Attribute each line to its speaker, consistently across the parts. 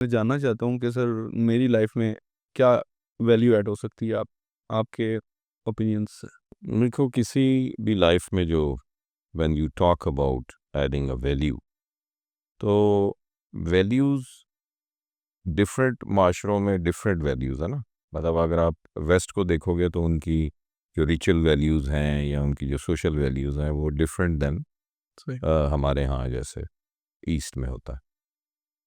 Speaker 1: मैं जानना चाहता हूँ कि सर मेरी लाइफ में क्या वैल्यू ऐड हो सकती है आपके ओपिनियंस से।
Speaker 2: देखो किसी भी लाइफ में जो when you talk about adding a value, तो वैल्यूज़ डिफरेंट माशरों में डिफरेंट वैल्यूज़ है ना। मतलब अगर आप वेस्ट को देखोगे तो उनकी जो रिचुअल वैल्यूज़ हैं या उनकी जो सोशल वैल्यूज़ हैं वो डिफरेंट देन
Speaker 1: सही।
Speaker 2: हमारे यहाँ जैसे ईस्ट में होता है।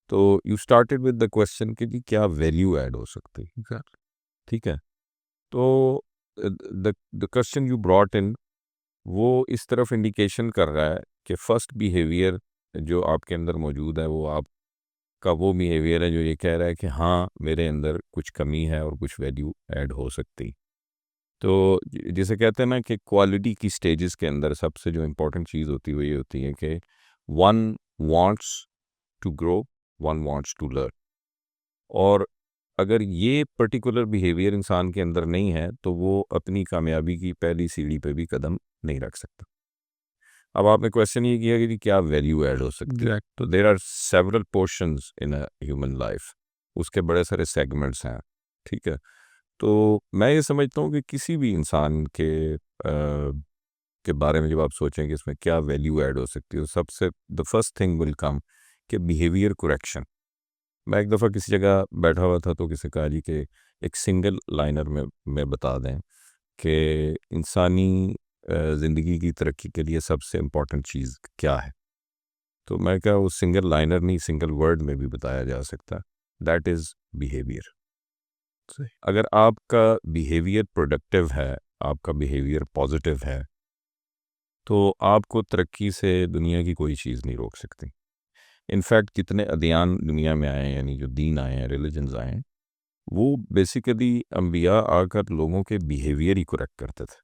Speaker 2: तो you started with the question कि जी क्या वैल्यू ऐड हो सकती है।
Speaker 1: एग्जैक्टली।
Speaker 2: ठीक है, तो the question you brought in वो इस तरफ इंडिकेशन कर रहा है कि फर्स्ट बिहेवियर जो आपके अंदर मौजूद है वो आपका वो बिहेवियर है जो ये कह रहा है कि हाँ मेरे अंदर कुछ कमी है और कुछ वैल्यू ऐड हो सकती। तो जिसे कहते हैं ना कि क्वालिटी की स्टेजेस के अंदर सबसे जो इम्पोर्टेंट चीज़ होती है वो ये होती है कि one wants to grow, one wants to learn. और अगर ये पर्टिकुलर बिहेवियर इंसान के अंदर नहीं है तो वो अपनी कामयाबी की पहली सीढ़ी पे भी कदम नहीं रख सकता। अब आपने क्वेश्चन ये किया कि जी क्या वैल्यू ऐड हो सकती है,
Speaker 1: एग्जैक्ट।
Speaker 2: तो there are several portions in a human life, उसके बड़े सारे सेगमेंट्स हैं। ठीक है, तो मैं ये समझता हूँ कि किसी भी इंसान के बारे में जब आप सोचें कि इसमें क्या वैल्यू ऐड हो सकती है, तो सबसे the first thing will come कि बिहेवियर करेक्शन। मैं एक दफ़ा किसी जगह बैठा हुआ था तो किसी कहा जी कि एक सिंगल लाइनर में बता दें कि इंसानी ज़िंदगी की तरक्की के लिए सबसे इम्पोर्टेंट चीज़ क्या है। तो मैं क्या वो सिंगल लाइनर नहीं सिंगल वर्ड में भी बताया जा सकता है, दैट इज़ बिहेवियर।
Speaker 1: सही।
Speaker 2: अगर आपका बिहेवियर प्रोडक्टिव है, आपका बिहेवियर पॉजिटिव है, तो आपको तरक्की से दुनिया की कोई चीज़ नहीं रोक सकती। इनफैक्ट जितने अदियान दुनिया में आए हैं, यानी जो दीन आए हैं, रिलीजन्स आए हैं, वो बेसिकली अंबिया आकर लोगों के बिहेवियर ही करेक्ट करते थे।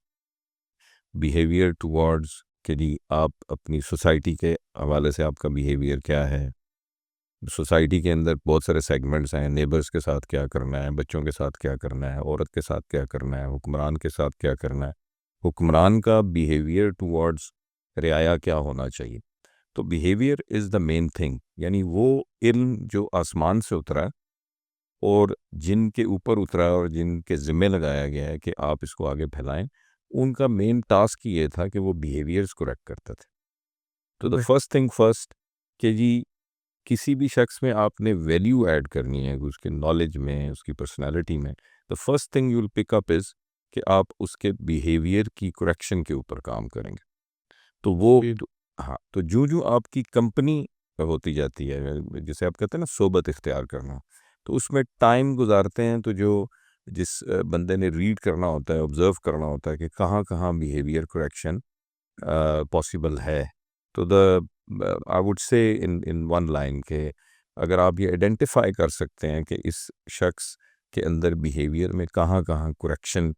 Speaker 2: बिहेवियर टुवर्ड्स कि जी आप अपनी सोसाइटी के हवाले से आपका बिहेवियर क्या है। सोसाइटी के अंदर बहुत सारे सेगमेंट्स हैं, नेबर्स के साथ क्या करना है, बच्चों के साथ क्या करना है, औरत के साथ क्या करना है, हुक्मरान के साथ क्या करना है, हुक्मरान का बिहेवियर टुवर्ड्स रियाया क्या होना चाहिए। तो behaviour is the main thing, यानी वो इल्म जो आसमान से उतरा है और जिनके ऊपर उतरा है और जिनके ज़िम्मे लगाया गया है कि आप इसको आगे फैलाएं, उनका मेन टास्क ये था कि वो बिहेवियर्स करेक्ट करते थे। तो द
Speaker 1: सही।
Speaker 2: फर्स्ट थिंग फर्स्ट कि जी किसी भी शख्स में आपने वैल्यू ऐड करनी है उसके नॉलेज में, उसकी पर्सनालिटी में, the first thing you will pick up is कि आप उसके बिहेवियर की करेक्शन के ऊपर काम करेंगे। तो वो
Speaker 1: फिर
Speaker 2: हाँ, तो जो आपकी कंपनी होती जाती है, जिसे आप कहते हैं ना सोबत इख्तियार करना, तो उसमें टाइम गुजारते हैं तो जो जिस बंदे ने रीड करना होता है, ऑब्ज़र्व करना होता है कि कहाँ-कहाँ बिहेवियर करेक्शन पॉसिबल है। तो I would say in one line के अगर आप ये आइडेंटिफाई कर सकते हैं कि इस शख्स के अंदर बिहेवियर में कहाँ-कहाँ करेक्शन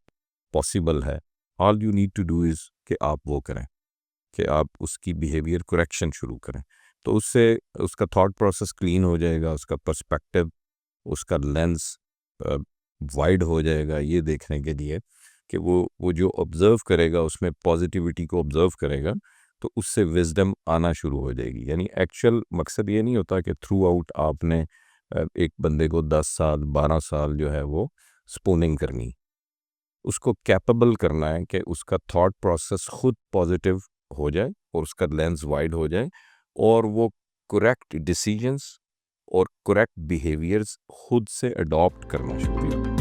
Speaker 2: पॉसिबल है, all you need to do is कि आप वो करें, कि आप उसकी बिहेवियर करेक्शन शुरू करें। तो उससे उसका थॉट प्रोसेस क्लीन हो जाएगा, उसका पर्सपेक्टिव, उसका लेंस वाइड हो जाएगा ये देखने के लिए कि वो जो ऑब्ज़र्व करेगा उसमें पॉजिटिविटी को ऑब्ज़र्व करेगा, तो उससे विज़डम आना शुरू हो जाएगी। यानी एक्चुअल मकसद ये नहीं होता कि थ्रू आउट आपने एक बंदे को 10 साल 12 साल जो है वो स्पूनिंग करनी, उसको कैपेबल करना है कि उसका थॉट प्रोसेस खुद पॉजिटिव हो जाए और उसका लेंस वाइड हो जाए और वो करेक्ट डिसीजंस और करेक्ट बिहेवियर्स खुद से अडॉप्ट करना शुरू करें।